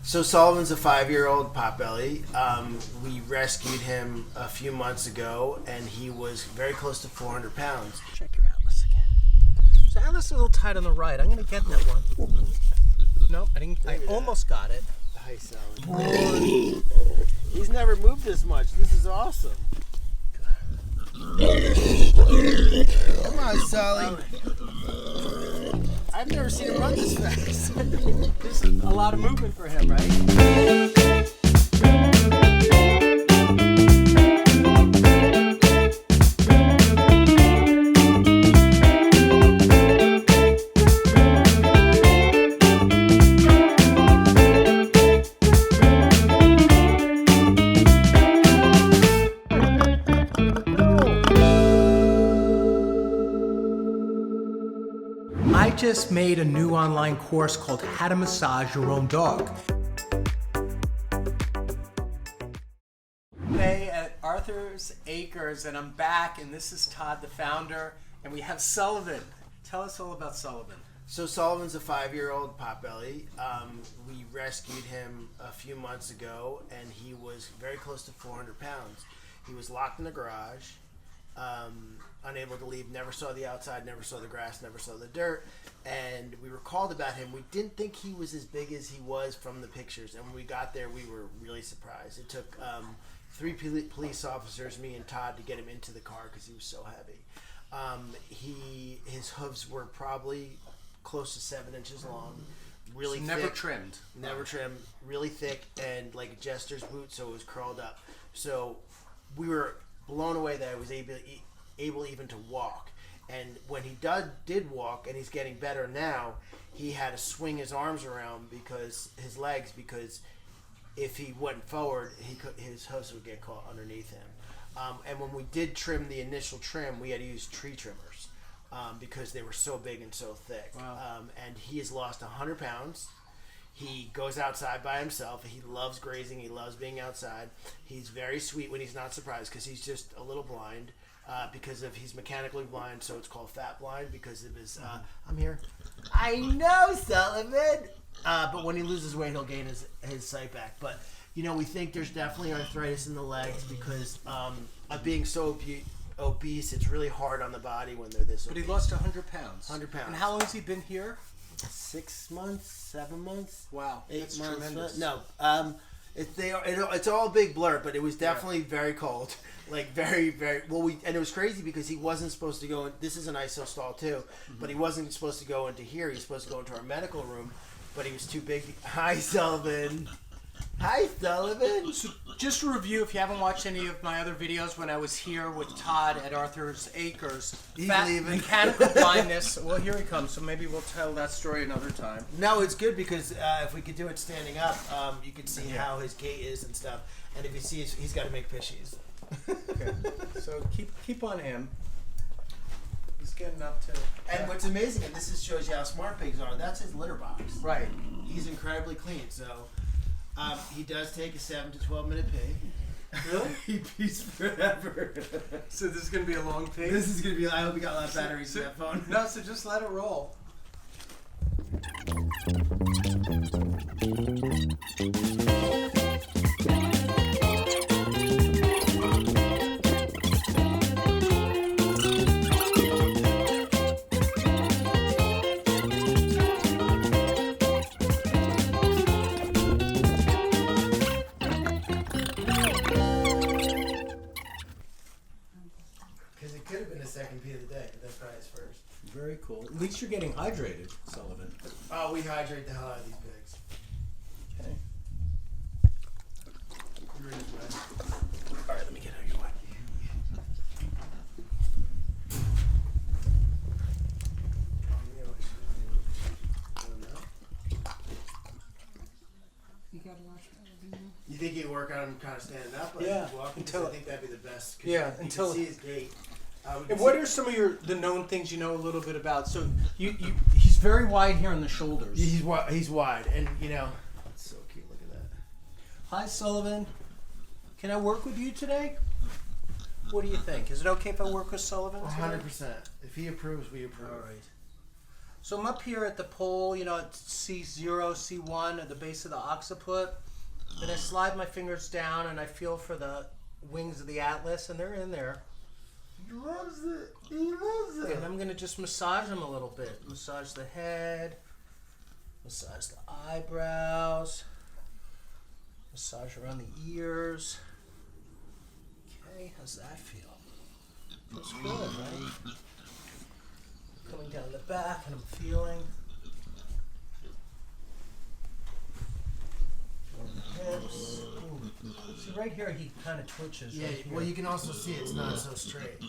So Sullivan's a 5-year-old potbelly. We rescued him a few months ago, and he was very close to 400 pounds. Check your atlas again. So atlas is a little tight on the right. I'm gonna get that one. Nope, I didn't. I almost got it. Hi, Sullivan. He's never moved this much. This is awesome. Come on, Sully. I've never seen him run this fast. There's a lot of movement for him, right? I just made a new online course called How to Massage Your Own Dog. Hey, at Arthur's Acres, and I'm back, and this is Todd, the founder, and we have Sullivan. Tell us all about Sullivan. So Sullivan's a 5-year-old potbelly. We rescued him a few months ago, and he was very close to 400 pounds. He was locked in the garage. Unable to leave, never saw the outside, never saw the grass, never saw the dirt, and we were called about him. We didn't think he was as big as he was from the pictures, and when we got there, we were really surprised. It took 3 police officers, me and Todd, to get him into the car because he was so heavy. His hooves were probably close to 7 inches long, really So thick. never trimmed, Really thick, and like a jester's boot, so it was curled up. So we were blown away that I was able even to walk. And when he did walk, and he's getting better now, he had to swing his arms around his legs, because if he went forward, his hooves would get caught underneath him. And when we did trim the initial trim, we had to use tree trimmers because they were so big and so thick. Wow. And he has lost 100 pounds. He goes outside by himself. He loves grazing. He loves being outside. He's very sweet when he's not surprised, because he's just a little blind. Because he's mechanically blind, so it's called fat blind because of his. I'm here. I know, Sullivan. But when he loses weight, he'll gain his sight back. But we think there's definitely arthritis in the legs because of being so obese. It's really hard on the body when they're this obese. But he lost 100 pounds. 100 pounds. And how long has he been here? 6 months, 7 months. Wow, 8 that's months. tremendous. No, it's all a big blur, but it was definitely very cold. Like very, very well. And it was crazy because he wasn't supposed to go in. This is an ISO stall too, but he wasn't supposed to go into here. He was supposed to go into our medical room, but he was too big. Hi, Sullivan. Hi, Sullivan. So just to review, if you haven't watched any of my other videos when I was here with Todd at Arthur's Acres, He's leaving. Mechanical blindness. Well, here he comes, so maybe we'll tell that story another time. No, it's good because if we could do it standing up, you could see how his gait is and stuff. And if you see, he's got to make pishies. Okay. So keep on him. He's getting up to. And what's amazing, and this shows you how smart pigs are. That's his litter box. Right. He's incredibly clean. So he does take a 7 to 12 minute pee. Really? He pees forever. So this is gonna be a long pee. This is gonna be. I hope you got a lot of batteries in that phone. No, so just let it roll. Because it could have been the second pee of the day, but that's probably his first. Very cool. At least you're getting hydrated, Sullivan. Oh, we hydrate the hell out of these pigs. Okay. You're in his way. All right, let me get out of your way. You think he'd work on him kind of standing up? Like Yeah, walking? until- I think that'd be the best. Yeah, you until- can see his gait. And what are some of the known things you know a little bit about? So he's very wide here on the shoulders. He's wide, and it's so cute. Look at that. Hi, Sullivan. Can I work with you today? What do you think? Is it okay if I work with Sullivan today? 100%. If he approves, we approve. All right. So I'm up here at the pole, you know, at C0, C1 at the base of the occiput. And I slide my fingers down and I feel for the wings of the atlas, and they're in there. He loves it. He loves it. And I'm going to just massage them a little bit. Massage the head, massage the eyebrows, massage around the ears. Okay, how's that feel? Feels good, right? Coming down the back, and I'm feeling the hips. Ooh. See, right here, he kind of twitches. Yeah, right here. well, you can also see it's not so straight.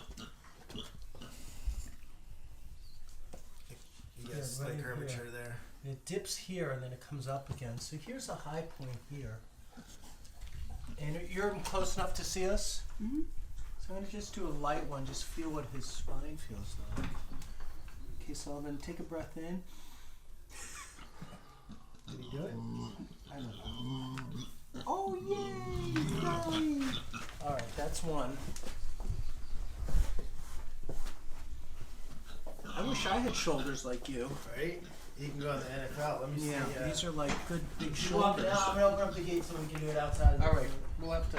You got a slight right curvature here. there. And it dips here, and then it comes up again. So here's a high point here. And you're close enough to see us? Mm-hmm. So I'm going to just do a light one, just feel what his spine feels like. Okay, Sullivan, take a breath in. Did he do it? I don't know. Oh, yay! Yay! All right, that's one. I wish I had shoulders like you. Right? You can go in the NFL. Let me see. Yeah, these are like good big Well, shoulders. I'm going to open up the gate so we can do it outside. All right, we'll have to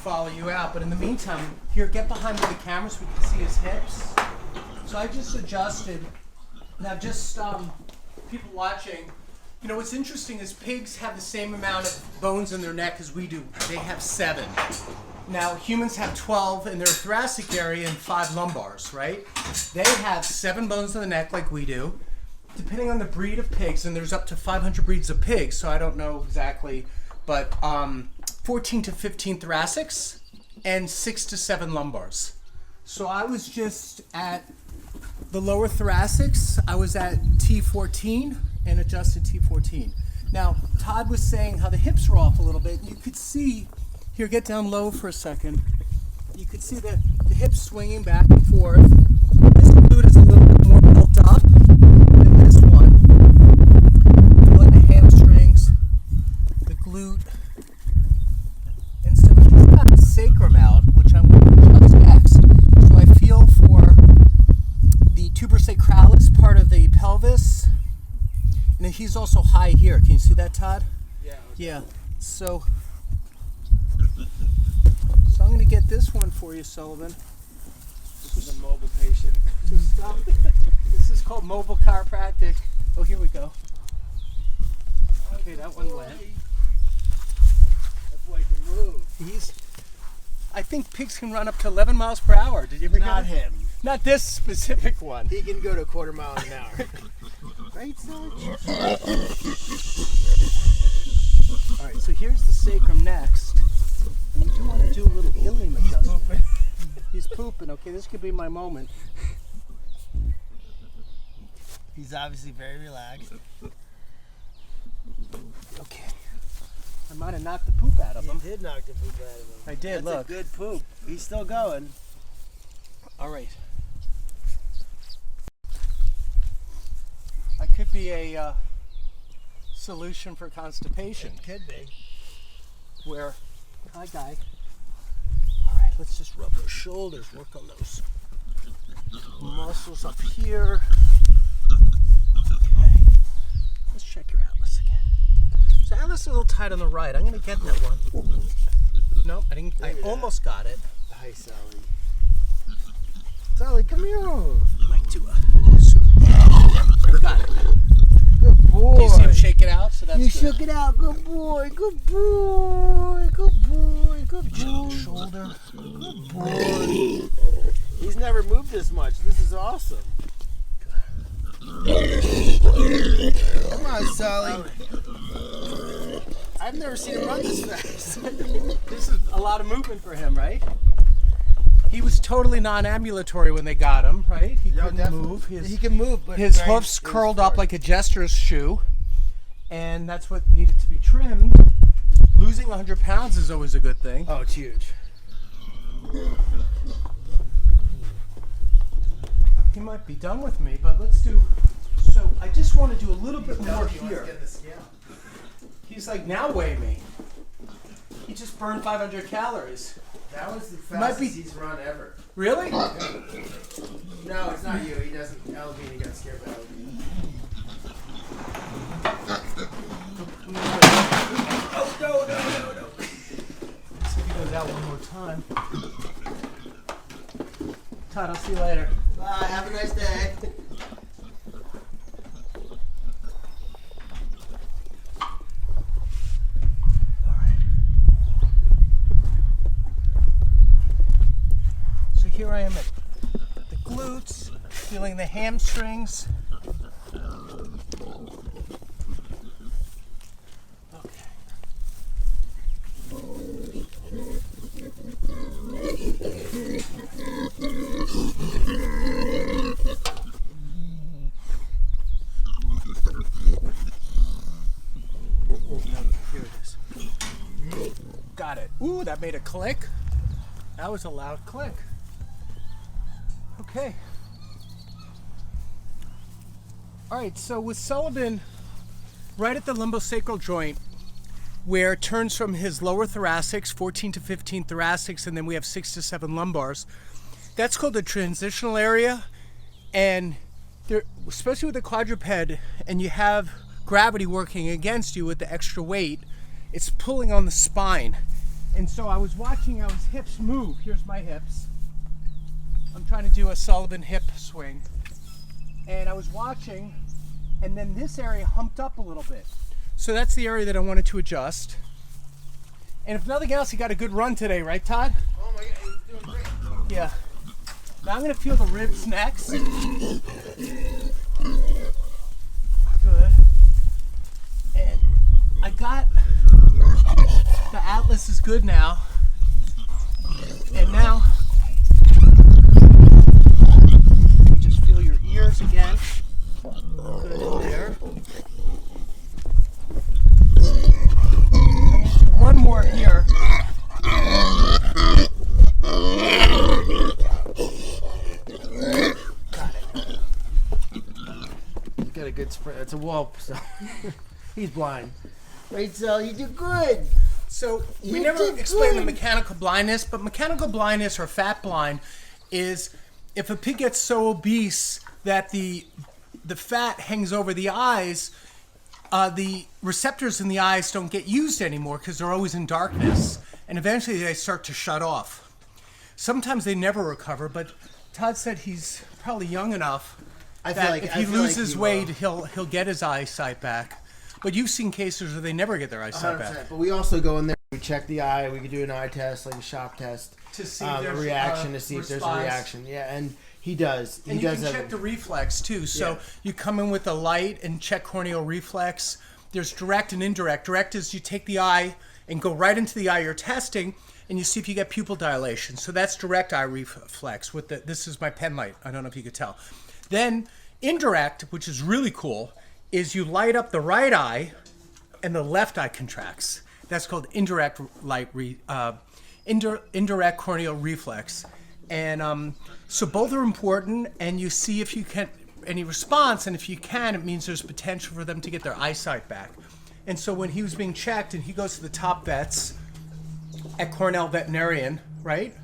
follow you out. But in the meantime, here, get behind the camera so we can see his hips. So I just adjusted. Now, just people watching, you know, what's interesting is pigs have the same amount of bones in their neck as we do. They have 7. Now, humans have 12 in their thoracic area and 5 lumbars, right? They have 7 bones in the neck like we do. Depending on the breed of pigs, and there's up to 500 breeds of pigs, so I don't know exactly, but 14 to 15 thoracics and 6 to 7 lumbars. So I was just at the lower thoracics, I was at T14 and adjusted T14. Now, Todd was saying how the hips were off a little bit. You could see, here, get down low for a second. You could see the hips swinging back and forth. This glute is a little bit more built up than this one. Feeling the hamstrings, the glute. And so he's got the sacrum out, which I'm going to adjust next. So I feel for the tubersacralis part of the pelvis. And he's also high here. Can you see that, Todd? Yeah. Yeah. So I'm going to get this one for you, Sullivan. This is a mobile patient. Just stop. This is called mobile chiropractic. Oh, here we go. Okay, that one went. That boy can move. I think pigs can run up to 11 miles per hour. Did you ever Not hear that? him. Not this specific one. He can go to a quarter mile an hour. Right, son? All right, so here's the sacrum next. And we do want to do a little ilium adjustment. He's pooping. Okay, this could be my moment. He's obviously very relaxed. Okay. I might have knocked the poop out of You him. did knock the poop out of him. I did, That's look. a good poop. He's still going. All right. I could be a solution for constipation. Could be. Where, hi guy. All right, let's just rub those shoulders, work on those muscles up here. Okay, let's check your atlas again. So atlas is a little tight on the right. I'm gonna get that one. Nope, I didn't. I almost got it. Hi, Sally. Sally, come here. Might do a. Got it. Good boy. Do you see him shake it out? So that's You good. shook it out. Good boy. Good boy. Good boy. Good boy. Shoulder. Good boy. He's never moved this much. This is awesome. Come on, Sally. I've never seen him run this fast. This is a lot of movement for him, right? He was totally non-ambulatory when they got him, right? He couldn't definitely. move. He can move, but His very- hoofs very curled up short. like a jester's shoe, and that's what needed to be trimmed. Losing 100 pounds is always a good thing. Oh, it's huge. He might be done with me, but let's do. So I just want to do a little bit more here. He's like, now weigh me. He just burned 500 calories. That was the Might be- fastest he's run ever. Really? No, it's not you. He doesn't. Alvin, he got scared by Alvin. Oh, no. Let's see if he goes out one more time. Todd, I'll see you later. Bye. Have a nice day. So here I am at the glutes, feeling the hamstrings. Okay. Here it is. Got it. Ooh, that made a click. That was a loud click. Okay. All right, so with Sullivan, right at the lumbosacral joint, where it turns from his lower thoracics, 14 to 15 thoracics, and then we have 6 to 7 lumbars, that's called the transitional area. And there, especially with the quadruped, and you have gravity working against you with the extra weight, it's pulling on the spine. And so I was watching how his hips move. Here's my hips. I'm trying to do a Sullivan hip swing. And I was watching, and then this area humped up a little bit. So that's the area that I wanted to adjust. And if nothing else, he got a good run today, right, Todd? Oh my God, he's doing great. Yeah. Now I'm gonna feel the ribs next. Good. And I got, the atlas is good now. And now, you just feel your ears again. Good in there. One more here. Got it. He's got a good sprint. It's a wall, so he's blind. Right, so you do good. So we You never did explained the good. mechanical blindness, but mechanical blindness or fat blind is if a pig gets so obese that the fat hangs over the eyes, the receptors in the eyes don't get used anymore because they're always in darkness, and eventually they start to shut off. Sometimes they never recover, but Todd said he's probably young enough that if he loses weight, he'll get his eyesight back. But you've seen cases where they never get their eyesight 100%. back. But we also go in there. We check the eye. We could do an eye test, like a shock test, To see a if there's reaction, to see if there's a response. reaction. Yeah, and he does. And He you does can have check the reflex too. So Yeah. you come in with a light and check corneal reflex. There's direct and indirect. Direct is you take the eye and go right into the eye you're testing, and you see if you get pupil dilation. So that's direct eye reflex. With this is my pen light. I don't know if you could tell. Then indirect, which is really cool, is you light up the right eye, and the left eye contracts. That's called indirect indirect corneal reflex. And so both are important, and you see if you can any response, and if you can, it means there's potential for them to get their eyesight back. And so when he was being checked, and he goes to the top vets at Cornell Veterinarian, right?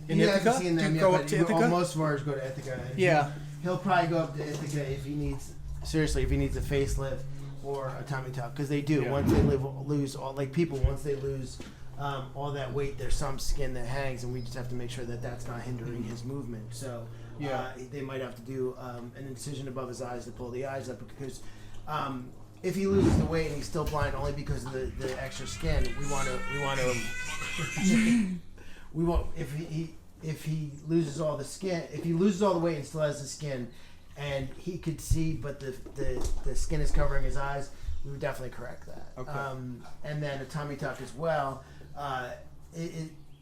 In He Ithaca? hasn't seen them Do you yet, go but up to Ithaca? most of ours go to Ithaca. And Yeah. He'll probably go up to Ithaca if he needs, seriously, if he needs a facelift or a tummy tuck. Because they do. Yeah. Once they lose all, like people, once they lose all that weight, there's some skin that hangs, and we just have to make sure that that's not hindering his movement. So they might have to do an incision above his eyes to pull the eyes up, because if he loses the weight and he's still blind only because of the extra skin, we want if he loses all the skin, if he loses all the weight and still has the skin, and he could see but the skin is covering his eyes, we would definitely correct that. Okay. And then a tummy tuck as well.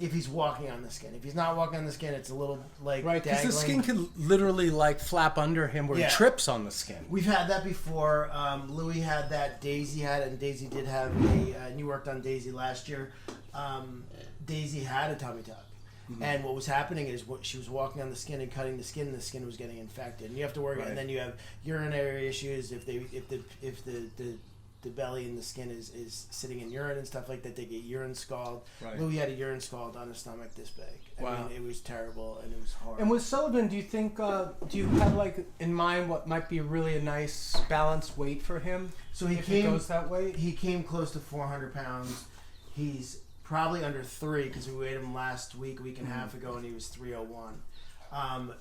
If he's walking on the skin. If he's not walking on the skin, it's a little like Right, because the dangling. skin can literally like flap under him where Yeah. he trips on the skin. We've had that before. Louis had that. Daisy had it, and Daisy did have and you worked on Daisy last year. Daisy had a tummy tuck. Mm-hmm. And what was happening is she was walking on the skin and cutting the skin, and the skin was getting infected. And you have to work, Right. and then you have urinary issues if the the belly and the skin is sitting in urine and stuff like that. They get urine scald. Right. Louis had a urine scald on his stomach this big. I mean, it was terrible and it was hard. And with Sullivan, do you think, do you have like in mind what might be really a nice balanced weight for him? So he he goes that way? He came close to 400 pounds. He's probably under 3 because we weighed him last week, a week and a half ago, and he was 301.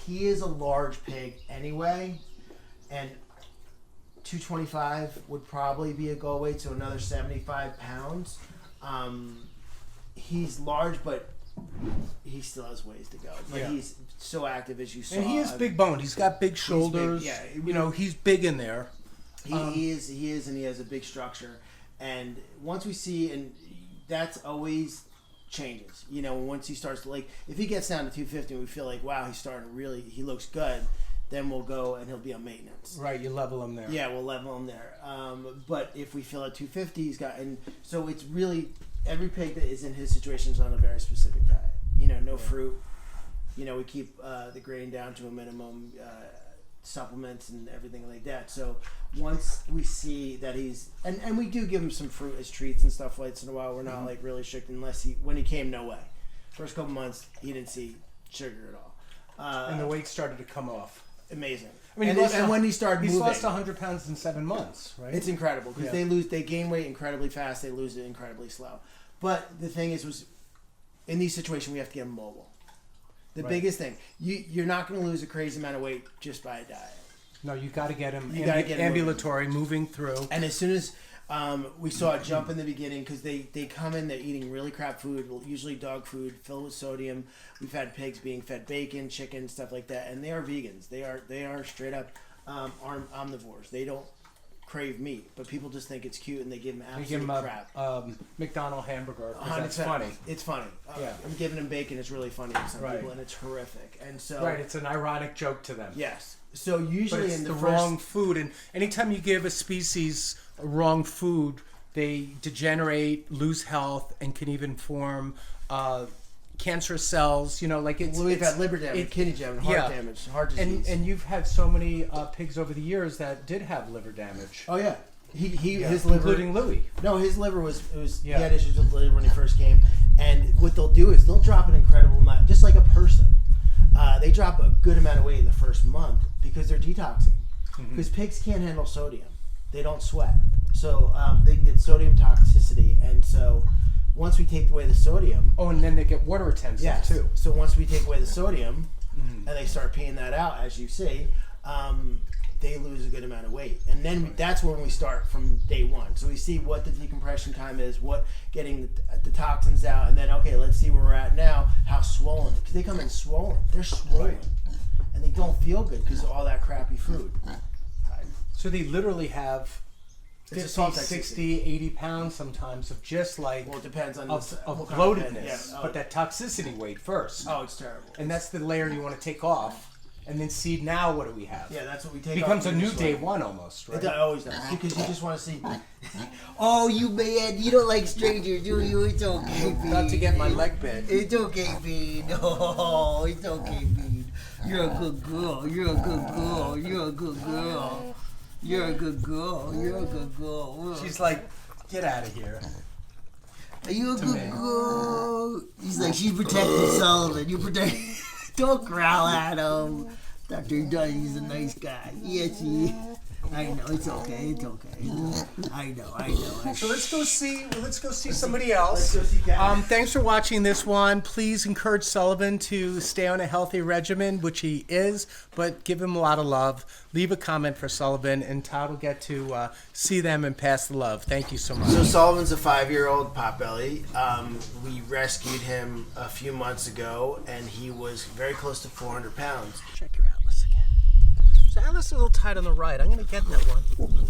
He is a large pig anyway, and 225 would probably be a goal weight, so another 75 pounds. He's large, but he still has ways to go. But he's so active, as you saw. And he is big boned. He's got big shoulders. Big, you know, he's big in there. He is, and he has a big structure. And once we see, and that's always changes. You know, once he starts to, like, if he gets down to 250 and we feel like, wow, he's starting to really, he looks good, then we'll go and he'll be on maintenance. Right, you level him there. Yeah, we'll level him there. But if we feel at 250, he's got, and so it's really, every pig that is in his situation is on a very specific diet. You know, no fruit. You know, we keep the grain down to a minimum, supplements and everything like that. So once we see that he's, and we do give him some fruit as treats and stuff once in a while. We're not like really strict unless when he came, no way. First couple months, he didn't see sugar at all. And the weight started to come off. Amazing. I mean, and when he started moving, he's lost 100 pounds in 7 months, right? It's incredible because they gain weight incredibly fast. They lose it incredibly slow. But the thing is, in these situations, we have to get him mobile. The biggest thing, you're not going to lose a crazy amount of weight just by a diet. No, you got to get him ambulatory, moving through. And as soon as we saw a jump in the beginning, because they come in, they're eating really crap food, usually dog food filled with sodium. We've had pigs being fed bacon, chicken, stuff like that, and they are vegans. They are straight up omnivores. They don't crave meat, but people just think it's cute and they give them absolute crap. McDonald's hamburger. That's funny. It's funny. I'm giving them bacon. It's really funny to some people, and it's horrific. And so it's an ironic joke to them. Yes. So usually but it's the wrong food, and anytime you give a species a wrong food, they degenerate, lose health, and can even form cancerous cells. You know, like we've had liver damage, kidney damage, heart damage, heart disease. And you've had so many pigs over the years that did have liver damage. Oh yeah, his liver, including Louis. No, his liver was he had issues with liver when he first came, and what they'll do is they'll drop an incredible amount, just like a person. They drop a good amount of weight in the first month because they're detoxing. Because pigs can't handle sodium; they don't sweat, so they can get sodium toxicity. And so, once we take away the sodium, and then they get water retentive too. So once we take away the sodium, and they start peeing that out, as you see, they lose a good amount of weight, and then that's when we start from day one. So we see what the decompression time is, what getting the toxins out, and then let's see where we're at now. How swollen? Because they come in swollen. They're swollen, and they don't feel good because of all that crappy food. So they literally have 50, 60, 80 pounds sometimes of just like it depends on of bloatedness, but that toxicity weight first. Oh, it's terrible. And that's the layer you want to take off. And then see now what do we have? Yeah, that's what we take. Becomes a new day one almost, right? It always does because you just want to see. Oh, you man, you don't like strangers, do you? It's okay, Bean. About to get my leg bit. It's okay, Bean. Oh, it's okay, Bean. You're a good girl. You're a good girl. You're a good girl. You're a good girl. You're a good girl. She's like, get out of here. Are you a good girl? He's like, she's protecting Sullivan. You protect. Don't growl at him. Dr. Dunn, he's a nice guy. Yes, he is. I know, it's okay, it's okay. I know. So let's go see somebody else. Let's go see Kat. Thanks for watching this one. Please encourage Sullivan to stay on a healthy regimen, which he is, but give him a lot of love. Leave a comment for Sullivan, and Todd will get to see them and pass the love. Thank you so much. So Sullivan's a 5-year-old potbelly. We rescued him a few months ago, and he was very close to 400 pounds. Check your atlas again. So atlas is a little tight on the right. I'm going to get that one.